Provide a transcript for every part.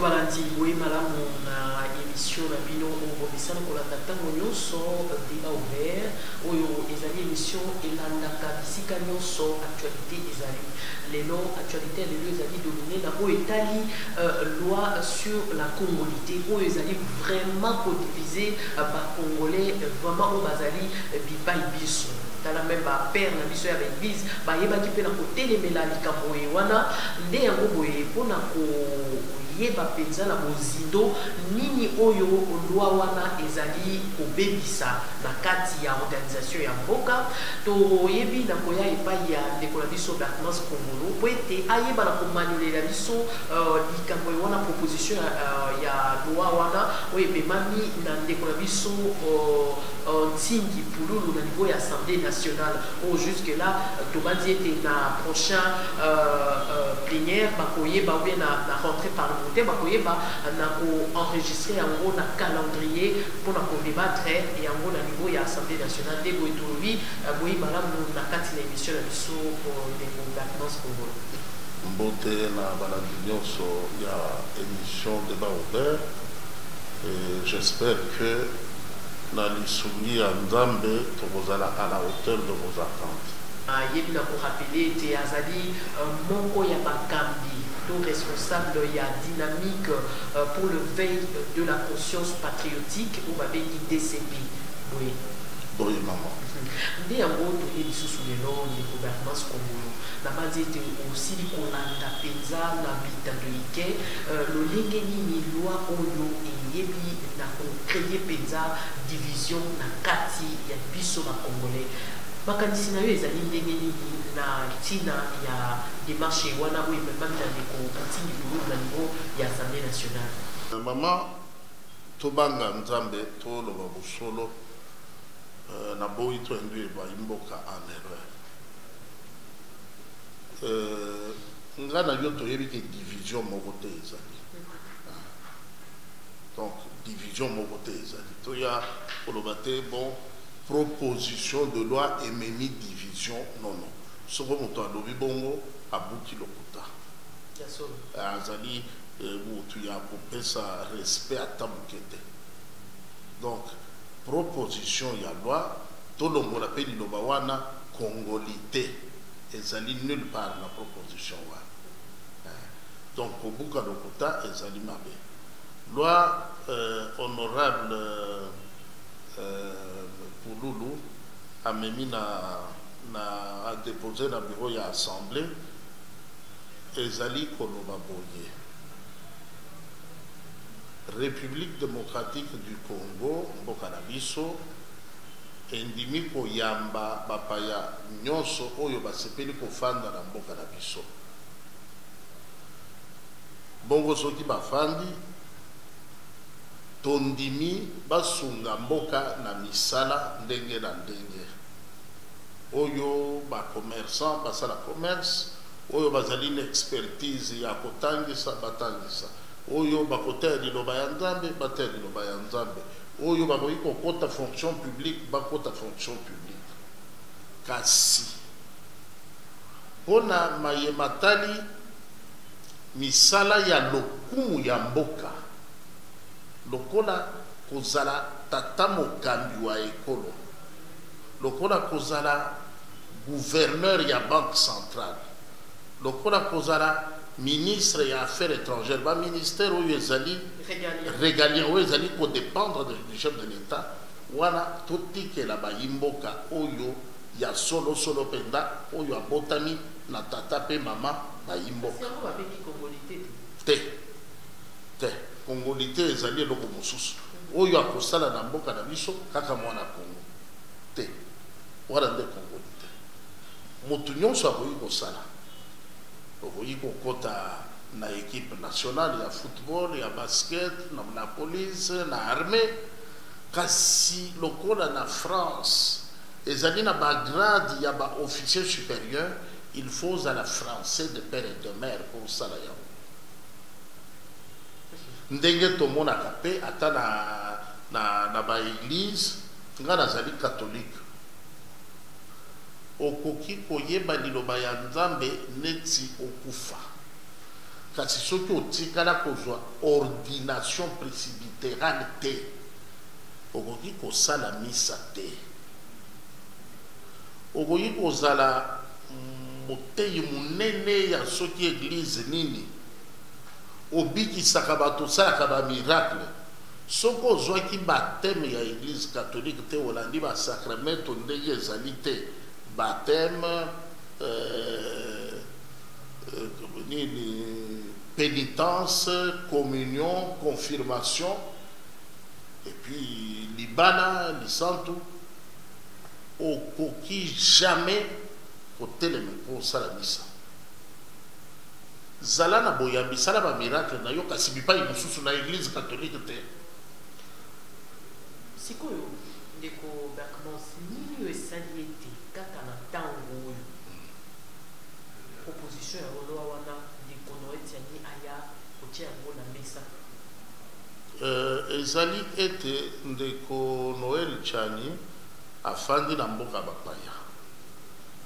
balandi boye malamu na émission na bino obisana kolanda ntango nyonso débat ouvert oyo ezali émission elandaka bisika nyonso actualité ezali lelo actualité lelo ezali dominé na oyo etali loi sur la congolité oyo ezali vraiment codiviser bacongolais vraiment oyo bazali bipai biso tala même bapère na biso ya baeglise bayebaki mpe na kotelemela likambo oyo wana nde yango boye mpona koyeba mpenza na bozindo nini oyo lwa wana ezali kobebisa na kati ya organisation ya mboka toyebi na koya epai ya ndeko na biso Bertrand Kongolo po ete ayeba na komanulela biso likambo oyo wana proposition ya lwa wana oyo ememami na ndeko na biso Ntingi Pululu na niveau ya Assemblée nationale ou jusque là tobandi ete na prochain plénière bakoyeba ou bien na rentrée parlementaire bakoyeba na enregistrer yango na calendrier pour na débattre yango na niveau ya Assemblée nationale de boitolobi boyi malamu na kati na émission na biso de gouvernance congolais mbote na balandi nyonso ya émission débat ouvert et j'espère que na lisuni ya nzambe tokozala à la hauteur de vos attentes. Yebi na ko rappeler te azali moko ya bakambi to responsable ya dynamique pour le veille de la conscience patriotique ou babengi DCP. Oui. Oui maman. Nde yango toyebi susu lelo ni gouvernance Kongolo na bazi ete osili kolanda penza na bitando ike lolenge nini loi oyo eyebi na kocreye penza division na kati ya biso na congolais makanisi na yo ezali ndenge nini na ntina ya démarche wana oyo ememami na ndeko Ntingi Pululu na niveau ya Assemblée nationale. Mama tobanga nzambe toloba bosolo na boyi to induire ba imboka en erreur. Nga na yo toyebi ke division moko te ezali. Donc division moko te ezali. To ya koloba te bon proposition de loi ememi division non non. Soko moto alobi bongo abuki lokuta. Azali mutu ya kopesa respect ata mokete. Donc proposition ya loi tolongola pe liloba wana congolité ezali nulle part na proposition wana donc kobuka lokuta ezali mabe loi honorable Pululu amemi a déposé na bureau ya assemblée ezali koloba boye République démocratique du Congo, mboka na biso, endimi koyamba bapaya nyonso oyo basepeli kofanda na mboka na biso. Bongo soki bafandi, tondimi basunga mboka na misala ndenge na ndenge. Oyo ba commerçant basala commerce, oyo bazali na expertise ya kotangisa batangisa. Oyo bakoter liloba ya nzambe bater liloba ya nzambe oyo bakoki kokota fonction publique bakota fonction publique kasi pona mayematali misala ya lokumu ya mboka lokola kozala tata mokambi wa ekolo lokola kozala gouverneur ya banque centrale lokola kozala ministre ya affaires étrangères ba ministère oyo ezali régalien oyo ezali ko dépendre du chef de l'état wana totikela ba yimboka oyo ya solo solo penda oyo abotami na tata pe mama ba yimboka te congolité ezali eloko mosusu oyo akosala na mboka na biso kaka mwana Congo te wana nde congolité motu nyonso akoki kosala okoki kokota na équipe nationale ya football ya basket na police na armée kasi lokola na France ezali na bagrade ya ba officier supérieur il faut à la français de père et de mère pour sala yango ndenge tomonaka pe ata na ba église nga nazali catholique okoki koyeba liloba ya nzambe neti okufa kasi soki otikala kozwa ordination presbytérale te okoki kosala misa te okoki kozala moteyi monene ya soki église nini obikisaka bato osalaka bamiracle soki ozwaki bateme ya église catholique te olandi basacramento ndenge ezali te bateme pénitence, communion, confirmation, et puis libana, lisantu, au coquille jamais côté les pour ça la missa. Zalana boyambi, ça la miracle, na yo kasibi pas une sous na église catholique te. Si quoi yo, deko bakmans ni yo saliete kaka na tango proposition ya oloa wana dikono etiani aya kotia yango na mesa. Ezali ete ndeko Noël Chani afandi na mboka bapaya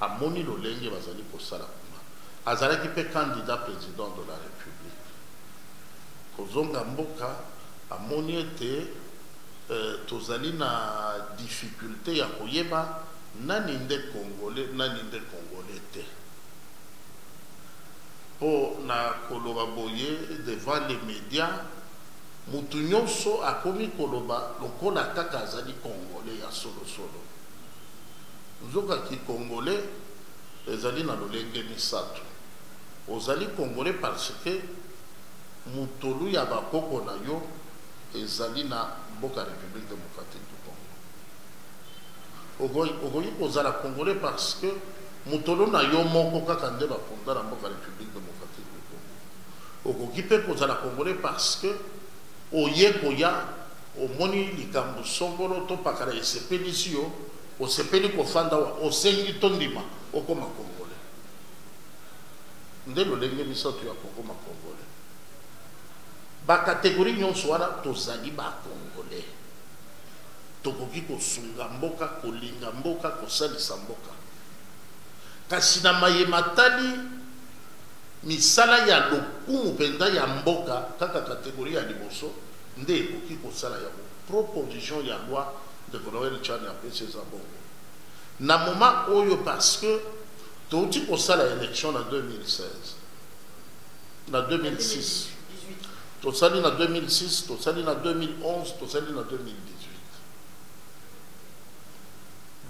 amoni lolenge bazali kosala kuna azalaki pe candidat président de la république kozonga mboka amoni ete tozali na difficulté ya koyeba nani nde congolais te po na koloba boye devant les médias mutu nyonso akomi koloba lokola kaka azali congolais ya solosolo nzokaki congolais ezali na lolenge misato ozali congolais parce que mutolu ya bakoko na yo ezali na mboka république démocratique du Congo okoki kozala congolais parce que mutolu na yo moko kaka nde baponda na mboka république démocratique du Congo okoki mpe kozala congolais parce que oye koya omoni likambo songolo to pakala esepelisi yo osepeli kofanda wa osengi tondima okoma congolais nde lolenge misato ya kokoma congolais bakategori nyonso wana tozali bacongolais tokoki kosunga mboka kolinga mboka kosalisa mboka kasi na mayema tali misala ya lokumu mpenza ya mboka kaka kategori ya liboso nde ekoki kosala yango proposition ya loi de Noël Chani apesi eza bongo na moment oyo parce que touti kosala élection na 2016 na 2006 tosali na 2006 tosali na 2011 tosali na 2018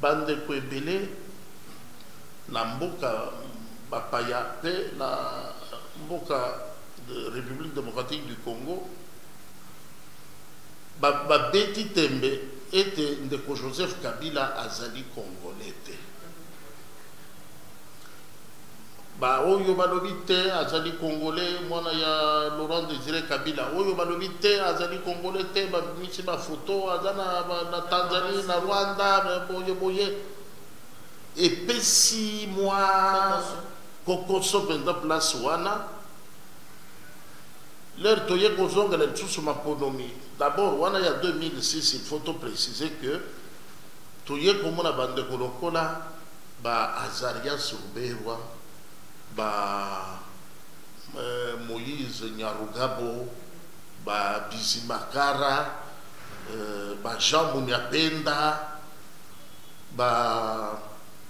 bandeko ebele na mboka bapaya pe na mboka de République démocratique du Congo babeti tembe ete ndeko Joseph Kabila azali congolais te ba oyo balobi te azali congolais mwana ya Laurent Désiré Kabila oyo balobi te azali congolais te bamisi ba photo azana na Tanzanie na Rwanda boye epesi mwa kokoso penda place wana l'air toye kozonga le tsusu maponomi d'abord wana ya 2006 il faut préciser que toye komona bande kolokola ba Azarias Ruberwa ba Moïse Nyarugabo ba Bizimakara ba Jean Munyapenda ba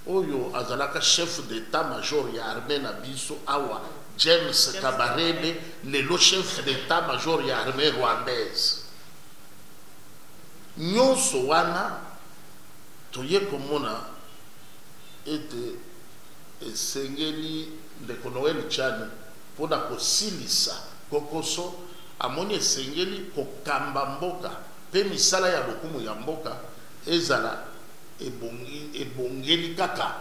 oyo azalaka chef d'état-major ya armée na biso awa James Kabarebe lelo chef d'état-major ya armée rwandaise nyonso wana toye komona ete esengeli ndeko Noël Chani mpona kosilisa kokoso amoni esengeli kokamba mboka mpe misala ya lokumu ya mboka ezala ebongeli kaka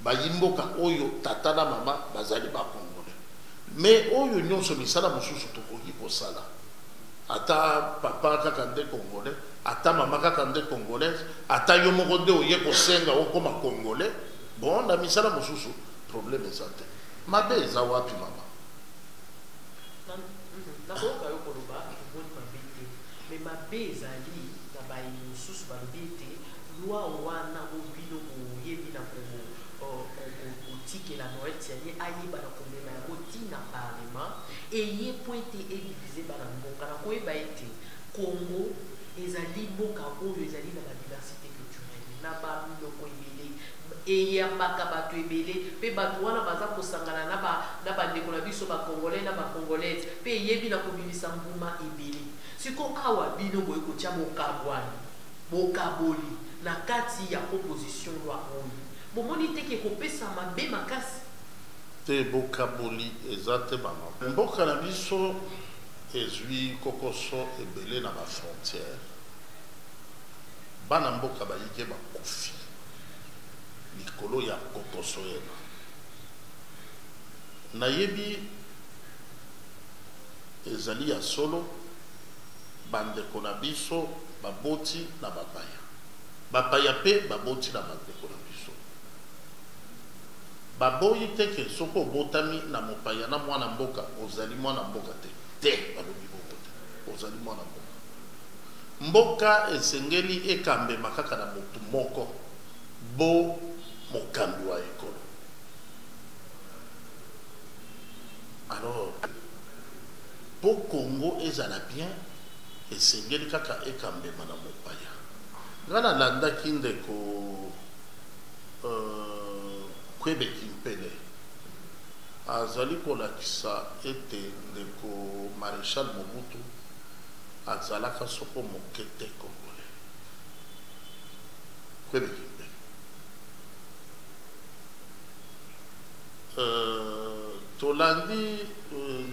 bayimboka oyo tata na mama bazali bakongole mais oyo nyonso misala mosusu tokoki kosala ata papa kaka nde congolais ata mama kaka nde congolaise ata yo moko nde oye kosenga okoma congolais bon na misala mosusu problème eza te mabe eza wapi mama nakoyoka yo koloba omoni mabe te mais mabe ezali na bayi mosusu balobi ete loi wana obino boyebi na que la Noël tienne aïe bana combien na roti na parlement et y pointé et divisé bana mboka na ko ba été Congo ezali mboka oyo ezali na diversité culturelle na ba loko ebele et ya baka bato ebele pe bato wana baza kosangana na ba ndeko na biso ba congolais na ba congolaise pe yebi na kobimisa mbuma ebele siko awa bino boye kotia mokabwani mokaboli na kati ya proposition loi oyo bomoni teke kopesa mabe makasi te bokaboli ezate bama mboka na biso ezwi kokoso ebele na ba frontière bana mboka bayike bakufi likolo ya kokoso yena nayebi ezali ya solo bandeko na biso baboti na bapaya pe baboti na bandeko na biso baboyi teke soko botami na mopaya na mwana mboka ozali mwana mboka te balobi bongo te ozali mwana mboka esengeli ekambema kaka na motu moko bo mokambi wa ekolo alors po Congo ezala bien esengeli kaka ekambema na mopaya nga nalandaki ndeko Kwebe Kimpele azali kolakisa ete ndeko Maréchal Mobutu azalaka soko mokete congolais Kwebe Kimpele tolandi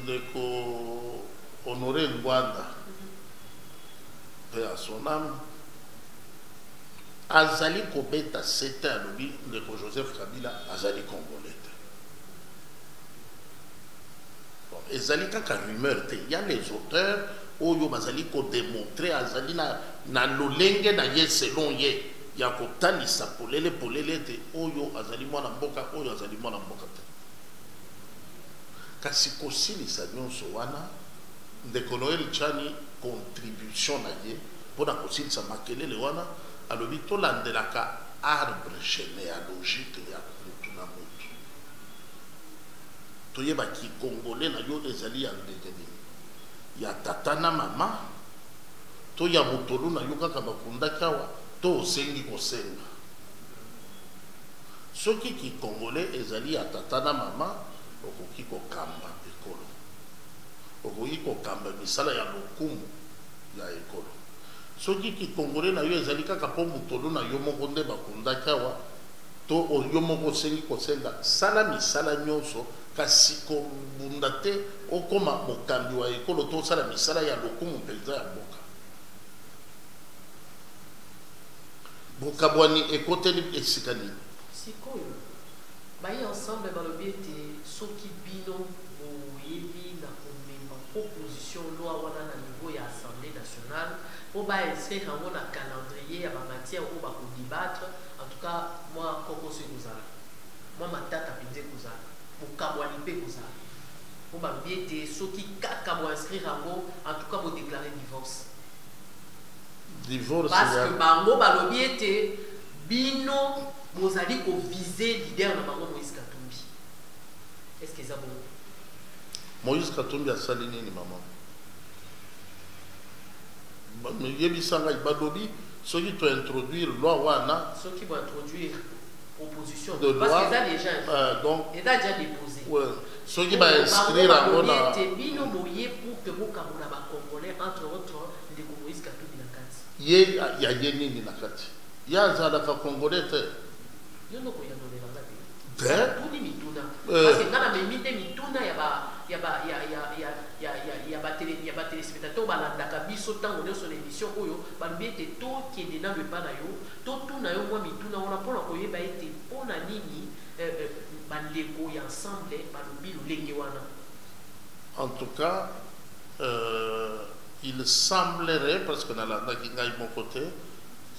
ndeko Honoré Ngwanda pe à son âme azali kobeta sete alobi ndeko Joseph Kabila azali congolais bon, ezali kaka rumeur te ya les auteurs oyo bazali ko démontrer azali na lolenge na ye selon ye ya kotalisa polele te oyo azali mwana mboka oyo azali mwana mboka te kasi kosilisa nyonso wana ndeko Noel Chani contribution na ye mpona kosilisa makelele wana alobi tolandelaka arbre généalogique ya mutu na mutu toyebaki congolais na yo ezali ya ndenge nini ya tata na mama to ya motolu na yo kaka bakundaki awa to osengi kosenga soki ki congolais ezali ya tata na mama okoki kokamba ekolo okoki kokamba misala ya lokumu ya ekolo soki ki congolais na yo ezali kaka po motolo na yo moko nde bakundaki awa to yo moko osengi kosenga sala misala nyonso kasi kobunda te okoma mokambi wa ekolo to osala misala ya lokumu mpenza ya mboka bokabwani ekoteli esika nini sikoyo baye ensemble balobi ete soki bino boyebi na komema proposition loi wana na niveau ya assemblée nationale pour inscrire yango na calendrier ya bamatière oyo bakodibatre en tout cas moi kokoso ekozala moi matata mpenza ekozala bokabwani mpe ekozala po balobi ete soki kaka boinscrire yango en tout cas bodéclare divorce parce que bango balobi ete bino bozali kovise leader na bango Moïse Katumbi est-ce que eza bongo Moïse Katumbi asali nini mama yebisanga balobi soki to introduire loi wana soki bo introduire opposition de parce loi, que ça déjà donc il a déjà déposé ouais soki ba inscrire yango na bino moye pour que bokamona ba congolais entre autres de Moïse Katumbi na kati ye ya ye nini na kati ya zalaka congolais te yo no koyandolela ngati te tuni mituna parce que ngana memite mituna ya ba téléspectateur balandaka biso ntango nyonso na émission oyo balobi ete tokende na loba na yo totuna yo mwa mituna wana mpona koyeba ete mpona nini bandeko ya ensemble balobi lolenge wana en tout cas il semblerait parce que nalandaki ngai moko te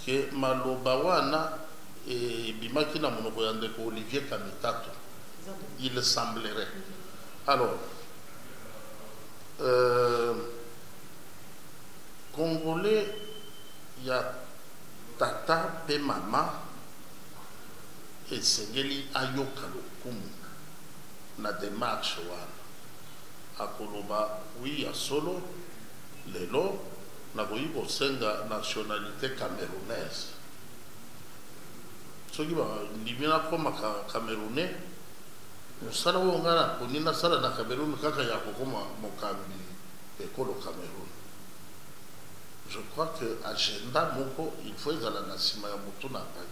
ke maloba wana ebimaki na monoko ya ndeko Olivier Kamitato il semblerait alors congolais ya tata pe mama esengeli ayoka lokumu na démarche wana akoloba wi ya solo lelo nakoki kosenga nationalité camerounaise soki bandimi nakoma camerounais mosala oyo nga naponi nasala na Cameroun kaka ya kokoma mokambi ekolo Cameroun. Je crois que agenda moko il faut ezala na nsima ya motu na ngai.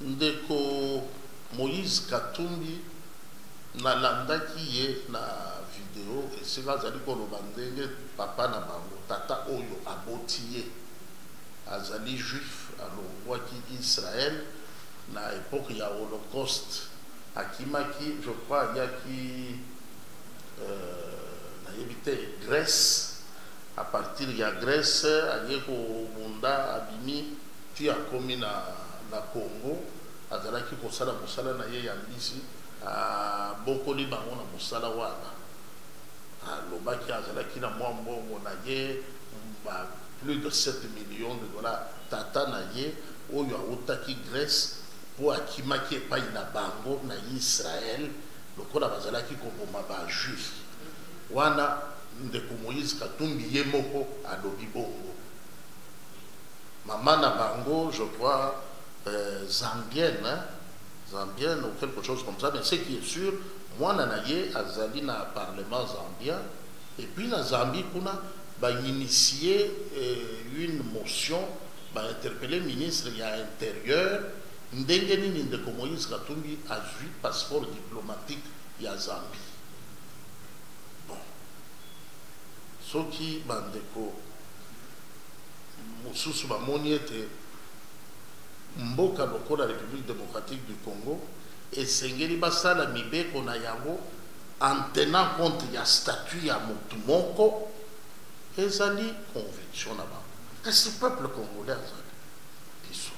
Ndeko Moïse Katumbi nalandaki ye na video esika azali koloba ndenge papa na bango tata oyo aboti ye azali juif alongwaki Israël na époque ya Holocauste akimaki je crois ayaki nayebi te Grèce à partir ya Grèce aye kobunda abimi ti akomi na Congo azalaki kosala mosala na ye ya mbisi abokoli bango na mosala wana alobaki azalaki na mwa mbongo na ye plus de 7 millions de dollars tata na ye oyo autaki Grèce po akimaki epai na bango na Israël lokola bazalaki koboma bajuif wana ndeko Moïse Katumbi ye moko alobi bongo mama na bango je crois zambienne ou quelque chose comme ça, mais ce qui est sûr mwana na ye azali na parlement zambien et puis na Zambie kuna ba initier une motion ba interpeller ministre ya intérieur ndenge nini ndeko Moïse Katumbi azwi passeport diplomatique ya Zambie. Bon soki bandeko mosusu bamoni ete mboka lokola République démocratique du Congo esengeli basala mibeko na yango en tenant compte ya statut ya motu moko ezali conviction na bango kasi peuple congolais azali biso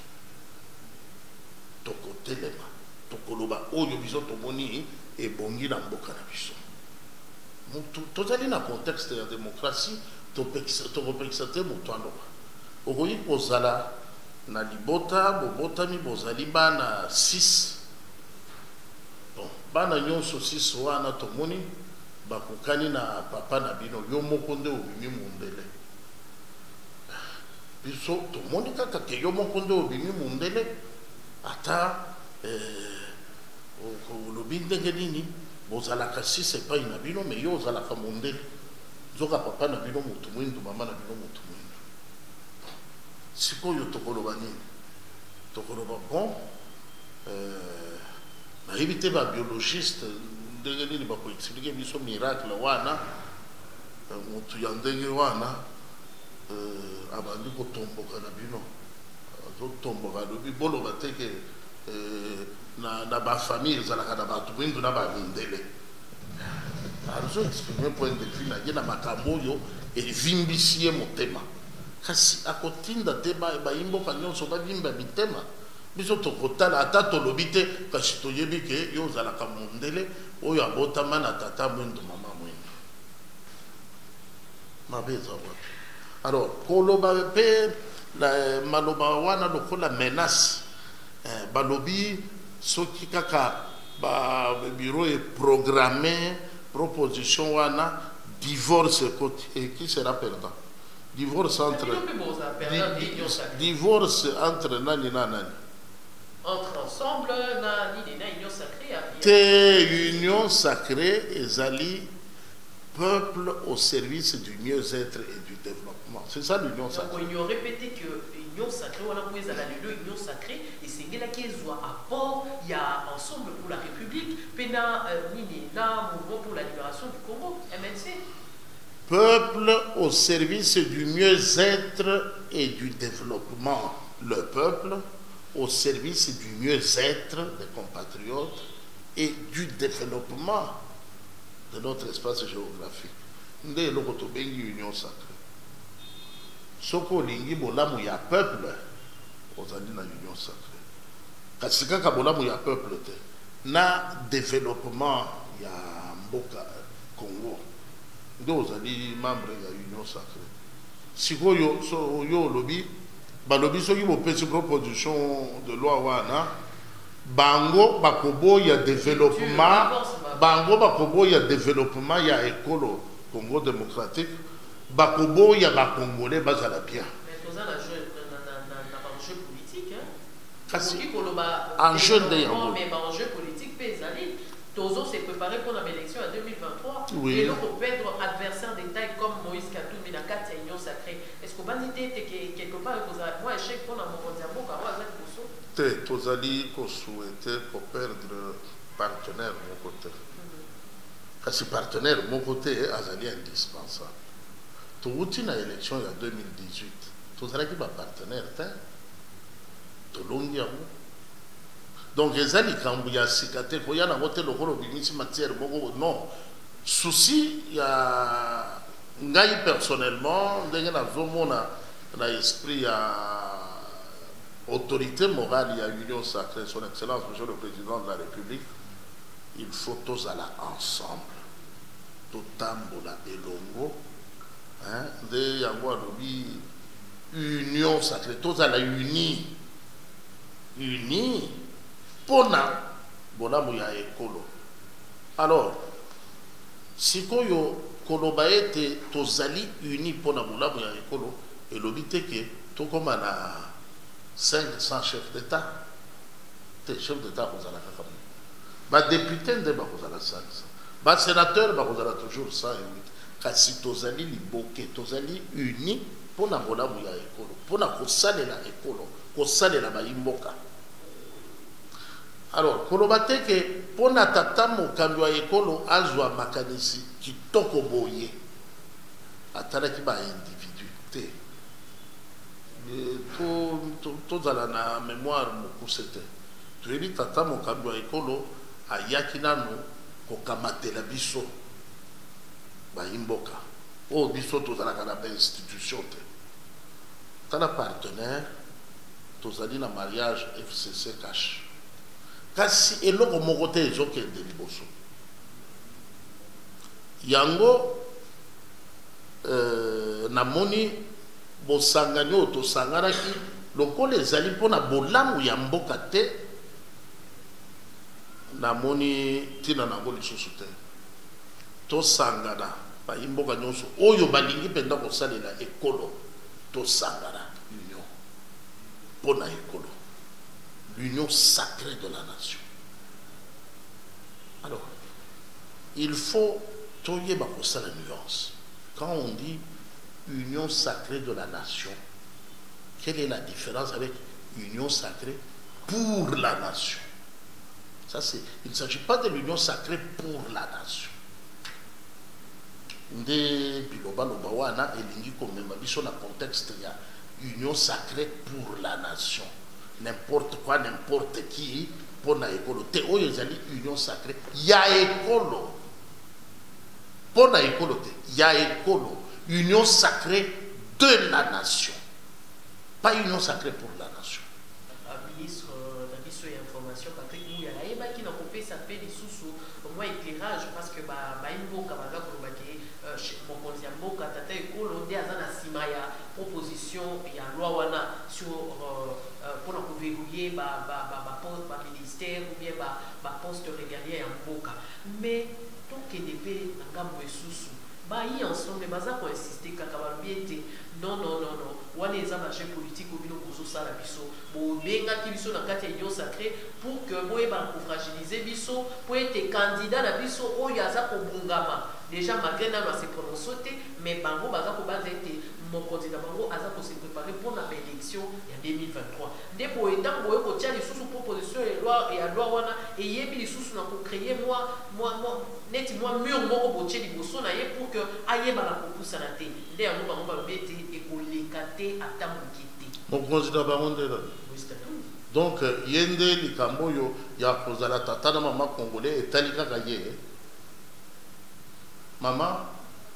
tokotelema tokoloba oyo biso tomoni ebongi na mboka na biso tozali na contexte ya démocratie tokopekisa te motu aloba okoki kozala na libota bobotami bozali bana 6 bon bana nyonso 6 wana tomoni bakokani na papa na bino yo moko nde obimi mundele biso tomoni kaka ke yo moko nde obimi mundele ata olobi ndenge nini bozalaka 6 epai na bino me yo ozalaka mundele zoka papa na bino motu mwindu mama na bino motu mwindu sikoyo tokoloba nini tokoloba bon nayebi te babiologiste ndenge nini bakoexplike biso miracle wana motu ya ndenge wana abandi kotomboka na bino azotomboka alobi boloba teke na bafamille ezalaka na bato mwindu na bamindele azo exprime point de vue na ye na makambo oyo evimbisi ye motema kasi akotinda te bayimboka nyonso bavimba mitema biso tokotala ata tolobi te kasi toyebi ke yo ozalaka mondele oyo abotama na tata mwindu mama mwindu mabe eza wapi alors koloba mpe maloba wana lokola menace balobi soki kaka babiro eprogramme proposition wana divorce et qui sera perdant divorce entre nani na nani entre ensemble na union sacrée te union sacrée ezali peuple au service du mieux-être et du développement c'est ça l'union sacrée. Donc ils ont répété que union sacrée on a pris à la union sacrée et c'est là qui soit apport il y a ensemble pour la République pena nini na mouvement pour la libération du Congo MNC. Peuple au service du mieux-être et du développement. Le peuple au service du mieux-être des compatriotes et du développement de notre espace géographique. Nde eloko tobengi union sacrée. Soko olingi bolamu ya peuple ozali na union sacrée. Kasi kaka bolamu ya peuple te na développement ya mboka Congo. Nde ozali membre ya union sacrée. Sikoyo so yo lobi balobi soki bopesi proposition de loi wana bango bakobo ya développement bango bakobo ya développement ya ekolo Congo démocratique bakobo ya bakongolais bazala bien enjeu de yango mais enjeu politique pézali Tozo s'est préparé pour l'élection en 2023 oui. Et donc on peut être adversaire des tailles comme Moïse Katumbi na kati ya union sacrée. Est-ce qu'on va dire quelque part moi échec pour la Mokondiambo car moi avec Bosso te tozali ko souhaiter ko perdre partenaire mon côté kasi partenaire mon côté azali indispensable to uti na élection en 2018 tozali ki ba partenaire te to longi yango donc ezali kambu ya sikate ko yana ngote lokolo bimisi matière moko non souci ya ngai personnellement ndenge na zomona na esprit ya autorité morale ya union sacrée son excellence monsieur le président de la république il faut tous aller ensemble totambola elongo hein de yango alobi union sacrée tous aller unis pona bolamu ya ekolo alors sikoyo koloba ete tozali uni pona bolamu ya ekolo elobi te ke tokoma na 500 chefs d'état te chef d'état kozala kaka badepute nde bakozala 500 basénateur bakozala toujours 108 kasi tozali liboke tozali uni pona bolamu ya ekolo pona kosalela ekolo kosalela bayimboka. Alors, koloba te ke pona tata mokambi wa ekolo azwa makanisi kitoko boye atalaki ba individu te tozala na mémoire mokuse te toyebi tata mokambi wa ekolo ayaki nanu kokamatela biso bayimboka oyo biso tozalaka na bainstitution te tala partenaire tozali na mariage FCC cash kasi eloko moko te ezokende liboso yango namoni bosangani oyo tosanganaki lokola ezali mpona bolamu ya mboka te namoni ntina nango lisusu te tosangana bayimboka nyonso oyo balingi mpenza kosalela ekolo tosangana union mpona ekolo l'union sacrée de la nation. Alors, il faut toyer ça la nuance. Quand on dit union sacrée de la nation, quelle est la différence avec union sacrée pour la nation? Ça, c'est, il ne s'agit pas de l'union sacrée pour la nation. Nde biloba loba wana elingi komema biso na contexte ya union sacrée pour la nation. N'importe quoi, n'importe qui, pour na ekolo. Te oyo ezali union sacrée, ya ekolo. Pour na ekolo te, ya ekolo. Union sacrée de la nation. Pas union sacrée pour la nation. Ministre, dans une information, Patrick Mouya, il y a qui n'a coupé sa paix des sous au moins éclairage parce que Baïmbo, Kamaga, Kolobake, mon conseiller Moka, Tata Ekolo, on dit à Zana Simaya, proposition, il y a loi wana sur. Pour verrouiller ministère ou bien poste régalien en boca. Mais tant que des pays n'ont sous bayi ensemble, baza pour insister kakababiete non. On a des marchés politiques au bino pour ça la biso. Bon, benga qui biso na kati union sacrée pour que moi pour fragiliser biso pour être candidat la biso o yaza ko bungama. Déjà malgré na se prononcer mais bango baza ko baza été mon candidat bango aza ko se préparer pour la élection en 2023. Dès pour étant boye ko tia les sous proposition et loi et à loi wana et yebi les sous na ko créer moi net moi mur moko botie liboso na ye pour que aye bala ko poussa na te. Dès à bango ba bete et ko lekate atamukite. Mon candidat bango là. Donc yende likambo yo ya kozala tata na mama congolais etalika kaye. Maman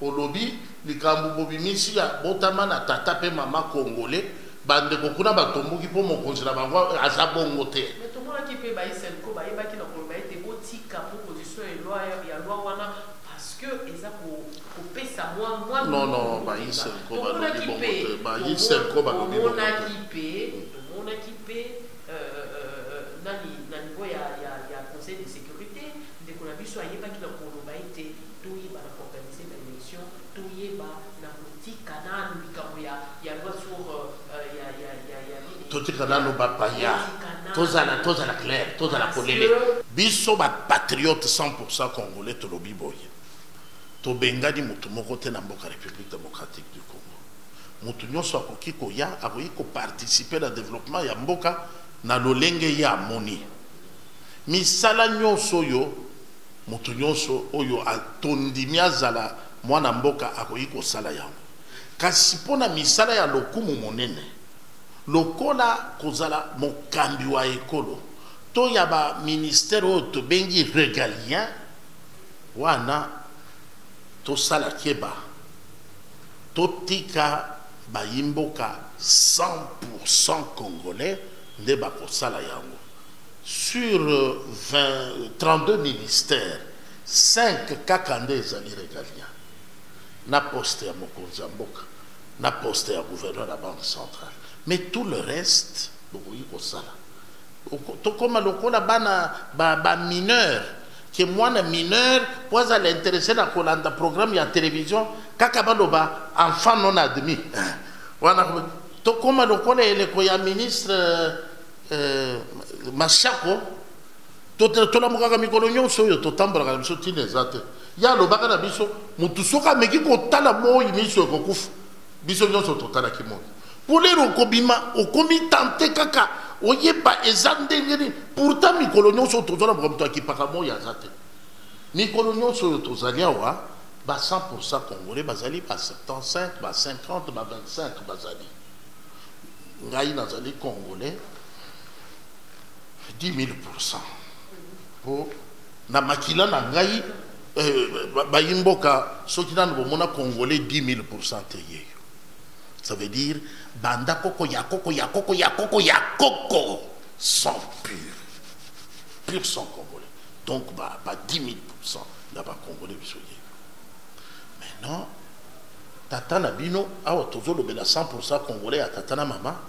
olobi likambo bobimisi ya botama na tata pe mama congolais bande kokuna batomboki po mokonzi na bango aza bongo te. Mais tout le monde qui peut bailler senko bailler baki na ko bailler te botika proposition et loi ya loi wana parce que eza couper ça moi non ba il c'est ko ba il c'est ko ba on a équipé nani ya conseil de sécurité de qu'on a vu soigner pas qui dans Koloba été tout y va organiser l'élection tout y va na petit canal il y a loi sur tout canal ba paya tozala clair tozala kolele biso ba patriote 100% congolais to lobi boye to bengadi mutu moko te na mboka République démocratique du Congo mutu nyonso akoki koya akoki ko participer na développement ya mboka na lolenge ya moni misala nyonso yo mutu nyonso oyo atondimi azala mwana mboka akoki kosala yango kasi mpona misala ya lokumu monene lokola kozala mokambi wa ekolo to ya ba ministère oyo tobengi régalien wana tosala keba totika bayimboka 100% congolais nde bakosala yango sur 32 ministères 5 kaka nde ezali régalien na poste ya mokonzi ya mboka na poste ya gouverneur la banque centrale mais tout le reste bokoki kosala tokoma lokola bana ba mineur ke mwana mineur po azala intéressé na kolanda programme ya télévision kaka baloba enfant non admis wana tokoma lokola eleko ya ministre Machako tolamukaka mikolo nyonso oyo totambolaka na biso ntina eza te ye alobaka na biso motu soki ameki kotala moi miso ekokufa biso nyonso totalaki moi po lelo okobima okomi tante kaka oyeba eza ndenge nini pourtant mikolo nyonso oyo tozolamuka moto akipaka moi aza te mikolo nyonso oyo tozali awa ba 100% congolais bazali ba 75 ba 50 ba 25 bazali ngai nazali congolais 10 000%. Po na makila na ngai bayimboka soki nanu bomona congolais 10 000% te yeyo. Ça veut dire banda koko ya koko ya koko ya koko ya koko sang pur sang congolais. Donc ba 10 000% na ba congolais biso yeyo. Maintenant tata na bino awa tozolo bela 100% congolais à tata na mama.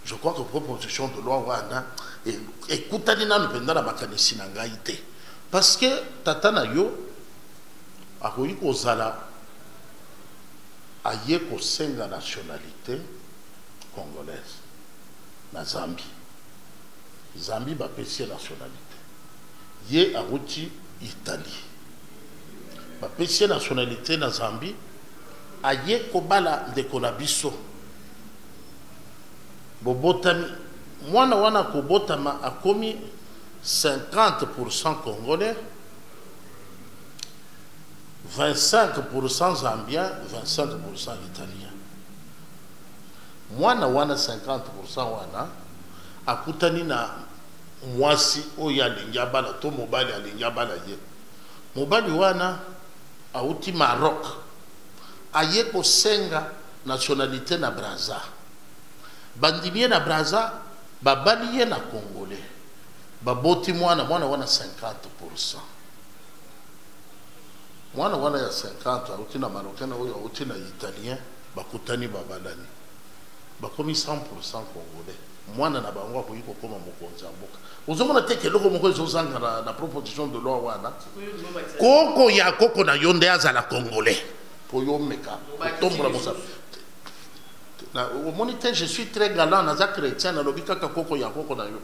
Je crois que proposition de loi wana écoutez nanu penda na makanisi na ngai te parce que tata na yo akoki kozala aye kosenga nationalité congolaise na Zambie bapesi nationalité ye awuti Italie bapesi nationalité na Zambie aye kobala ndeko na biso bobotami mwana wana kobotama akomi 50% congolais 25% zambien 25% italien mwana wana 50% wana akutani na mwasi oyo alingi abala to mobali alingi abala ye mobali wana auti Maroc aye kosenga nationalité na Brazza bandimie na Brazza babali ye na congolais baboti mwana wana 50% mwana wana ya 50 auti na marocain oyo auti na italien bakutani babalani bakomi 100% congolais mwana na bango akoki kokoma mokonzi ya mboka ozomona te keloko moko ezozanga na proposition de loi wana koko ya koko na yo nde azala congolais po yo meka kotombola mosala au moniteur je suis très galant naza chrétien na lobi kaka koko ya koko na yo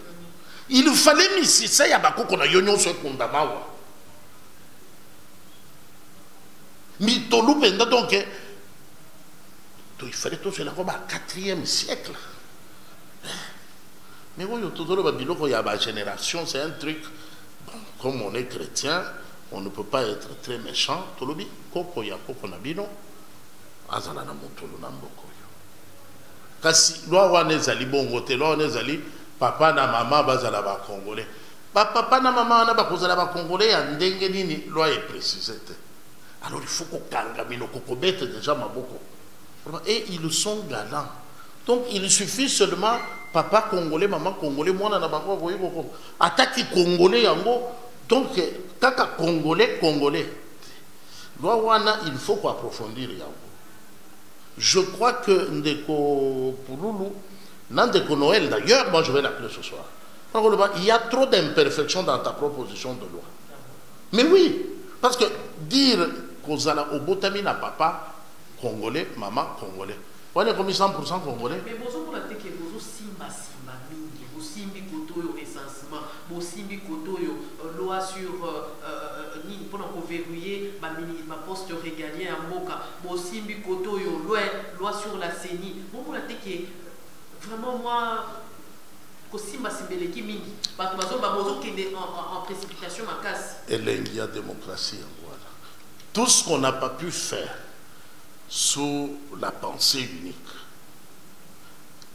il fallait misisa ya bakoko na yo nyonso ekunda mawa mitolu penda donc il fallait tout cela comme à 4e siècle mais oui autour de biloko ya ba génération c'est un truc bon, comme on est chrétien on ne peut pas être très méchant tolobi koko ya koko na bino azala na motolo na mboko kasi loi wana ezali bongo te loi wana ezali papa na mama bazala ba congolais papa na mama wana bakozala ba congolais ya ndenge nini loi est précisée te alors il faut kokanga minoko kobete déjà maboko et ils sont galants donc il suffit seulement papa congolais maman congolais mwana na bango koyi koko ataki congolais yango donc kaka congolais loi wana il faut approfondir yango. Je crois que Ndeko Pouloulou, Ndeko Noël d'ailleurs, moi je vais l'appeler ce soir. Il y a trop d'imperfections dans ta proposition de loi. Mais oui, parce que dire qu'Ozala Obotami n'a papa congolais, maman congolais. On est comme 100% congolais. Mais vous avez dit que vous simba mingi, vous simbi koto recensement, vous simbi koto loi sur pour verrouiller ma poste régalien à Moka, vous simbi koto loi sur la CENI. Vous avez dit que vraiment moi simba simbeleki mingi, parce que vous avez en précipitation ma casse. Et il y a démocratie en voilà. Tout ce qu'on n'a pas pu faire sous la pensée unique.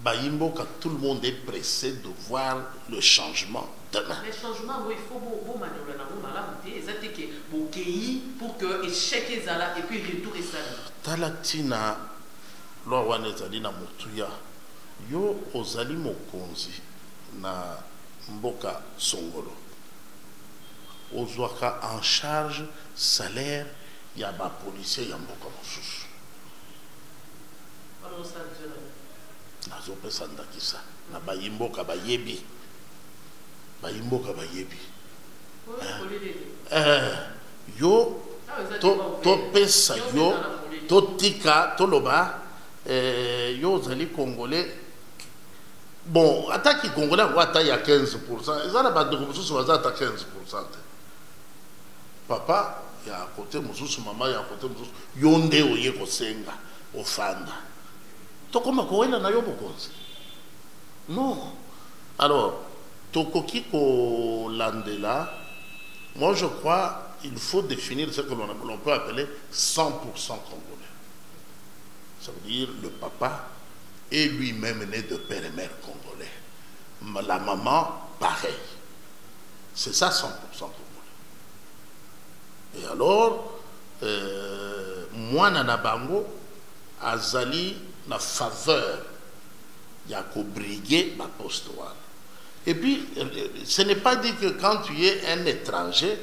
Baïmbo, quand tout le monde est pressé de voir le changement demain. Le changement, il faut pour que échec et puis retour et ça. Talatina, l'Orwanezali na Mutuya, yo ozali mokonzi na mboka songolo. Ozwaka en charge salaire ya ba policier ya mboka mosusu. Nazopesa ndakisa na bayimboka bayebi yo to pesa yo to tika to loba yo zali congolais bon attaque congolais ko ata ya 15% ezana ba de mosusu bazata 15%. Papa ya côté mosusu mama ya côté mosusu yo nde oye ko senga ofanda. Non. Alors, Tokoki ko Landela, moi je crois il faut définir ce que l'on peut appeler 100% congolais. Ça veut dire le papa est lui-même né de père et mère congolais. La maman, pareil. C'est ça 100% congolais. Et alors, moi, Nanabango, Azali, la faveur, il y a qu'au briguer ma poste. Et puis, ce n'est pas dit que quand tu es un étranger,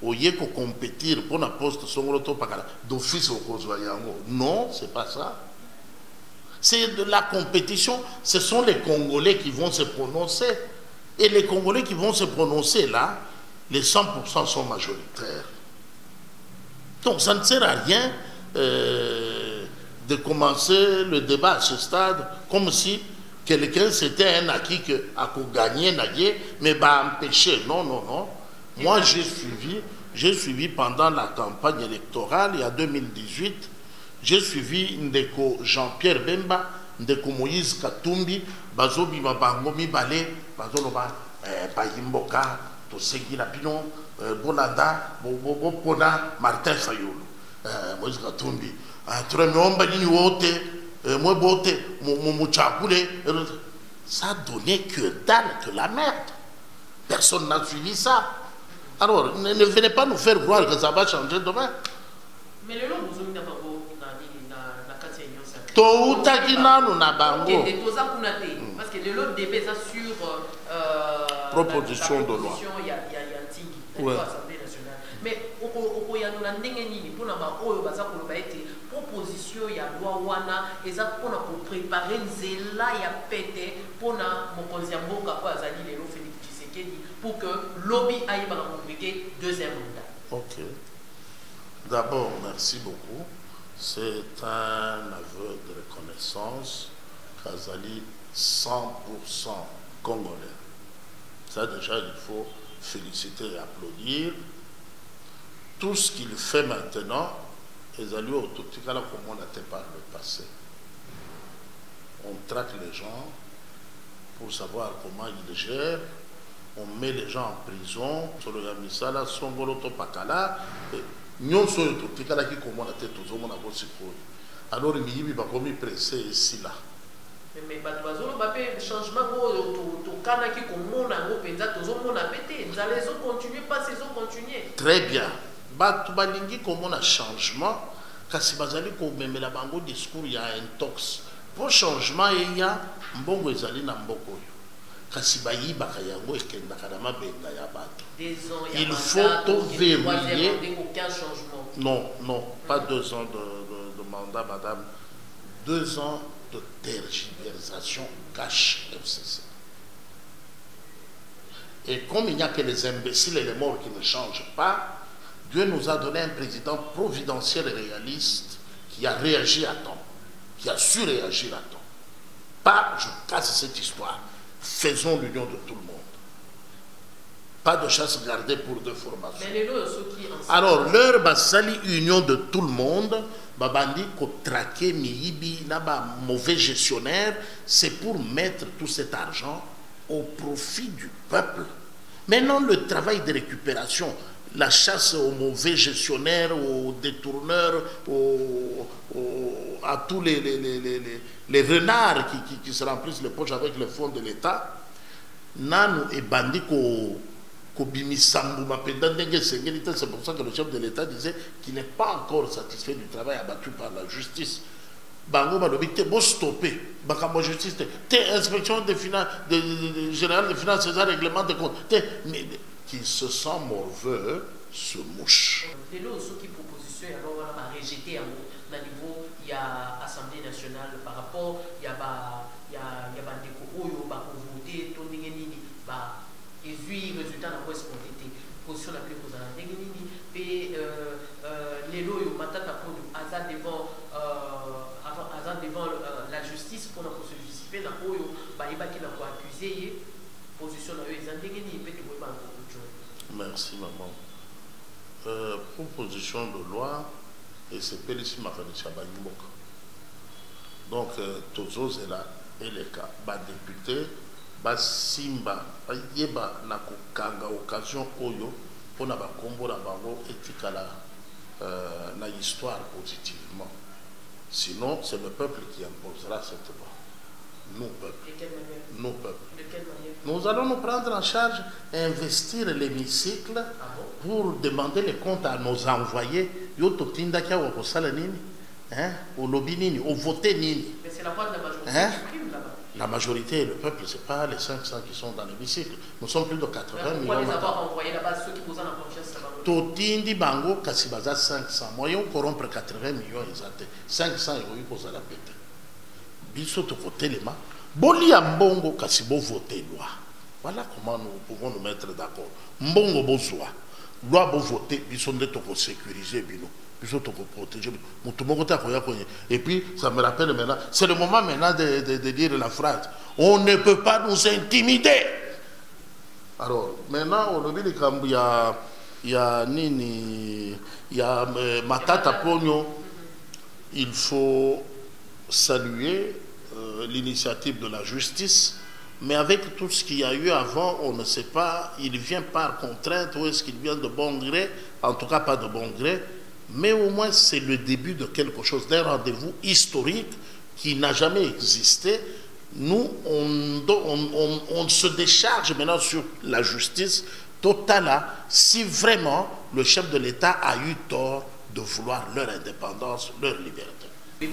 il y a qu'au compétir pour la poste d'office au Kozwayango. Non, c'est pas ça. C'est de la compétition. Ce sont les Congolais qui vont se prononcer. Et les Congolais qui vont se prononcer là, les 100% sont majoritaires. Donc ça ne sert à rien de commencer le débat à ce stade comme si quelqu'un c'était un acquis que à gagner, mais bah empêcher. Non, non, non. Moi j'ai suivi pendant la campagne électorale, il y a 2018, j'ai suivi Ndeko Jean-Pierre Bemba, Ndeko Moïse Katumbi, Bazobi Mabangomi Balé, Bazoloba, Bayimboka, Tosegi Lapino, Bonada, Bobopona, Martin Fayoulou, Moïse Katumbi. Ça a donné que dalle, que la merde. Personne n'a suivi ça. Alors, ne venez pas nous faire croire que ça va changer demain. Mais le long, vous avez parce que le lot début sur proposition de loi. Il y a l'Assemblée nationale. Mais il y a proposition il y a loi wana eza pour préparer nzela ya pété pour na mokonzi mboka kwa azali lelo Félix Tshisekedi pour que lobby aille ba convoquer deuxième mandat. OK. D'abord, merci beaucoup. C'est un aveu de reconnaissance qu'Azali 100% congolais. Ça déjà il faut féliciter et applaudir. Tout ce qu'il fait maintenant, les alliés autotiques, comme on n'était pas le passé. On traque les gens pour savoir comment ils gèrent. On met les gens en prison. Sur le Yamisala, Songoloto Pakala. Nous sommes autotiques, qui comme on était tous au monde. Alors, il va comme pressé ici là. Mais le changement, très bien. Balingi comme on a changement, kasi bazali ko memela bango discours ya intox. Pour changement il y a mbongo ezali na mboko yo. Kasi bayi bakayango ekenda kana mabenga ya bato. Il faut to verrouiller aucun changement. non, pas 2 ans de mandat, madame. 2 ans de tergiversation cache FCC. Et comme il n'y a que les imbéciles et les morts qui ne changent pas, Dieu nous a donné un président providentiel et réaliste qui a réagi à temps, qui a su réagir à temps. Pas, je casse cette histoire, faisons l'union de tout le monde. Pas de chasse gardée pour 2 formations. Alors, leur basali union de tout le monde, babandi ko traquer miibi naba mauvais gestionnaire, c'est pour mettre tout cet argent au profit du peuple. Maintenant, le travail de récupération, la chasse aux mauvais gestionnaires, aux détourneurs, à tous les renards qui se remplissent les poches avec le fonds de l'État, nanu et bandi ko c'est pour ça que le chef de l'État disait qu'il n'est pas encore satisfait du travail abattu par la justice. Bango Malobité, bon stopper, Bakamo justice, t'es inspection des finances, générale des finances, c'est un règlement de compte, qui se sent morveux, se mouche. Les lots, ceux qui proposition, alors on va rejeter à niveau, il y a Assemblée nationale par rapport, il y a des cours, voter, ton nini, et puis résultat dans quoi est-ce qu'on était position la plus posée et les lots au matin pour hasard devant la justice pour se justifier dans quoi il va qu'il a quoi accusé position là ils ont dégainé peut tout pas. Merci maman. Proposition de loi et c'est Pélissi Mafanicha Bayimboka. Donc tous et là et les cas bas député basimba yeba na kokanga occasion oyo pona ba kombo na bango etikala na histoire positivement. Sinon c'est le peuple qui imposera cette loi. Nous peuple. De quelle manière? Nous peuple. De quelle manière? Nous allons nous prendre en charge et investir l'hémicycle pour demander les comptes à nos envoyés. Yo totinda kia wa kosala nini? Au lobby nini, au voter nini. Mais c'est la voix de la majorité qui prime là-bas. La majorité et le peuple, ce n'est pas les 500 qui sont dans l'hémicycle. Nous sommes plus de 80 millions. Pourquoi les avoir envoyés là-bas, ceux qui posent la confiance là-bas? Totindi Bango, Kassibaza 500. Moyen corrompre 80 millions, ils ont 500 euros pour la péter. Biso to voter les mains. Boli Mbongo, Kassibo voter loi. Voilà comment nous pouvons nous mettre d'accord. Mbongo Bozwa. Loi bo voter, biso de to sécuriser bino. Et puis, ça me rappelle maintenant, c'est le moment maintenant de dire la phrase. On ne peut pas nous intimider. Alors, maintenant, il y a Matata Pogno. Il faut saluer l'initiative de la justice, mais avec tout ce qu'il y a eu avant, on ne sait pas, il vient par contrainte ou est-ce qu'il vient de bon gré, en tout cas pas de bon gré. Mais au moins, c'est le début de quelque chose, d'un rendez-vous historique qui n'a jamais existé. Nous, on se décharge maintenant sur la justice totale si vraiment le chef de l'État a eu tort de vouloir leur indépendance, leur liberté. Et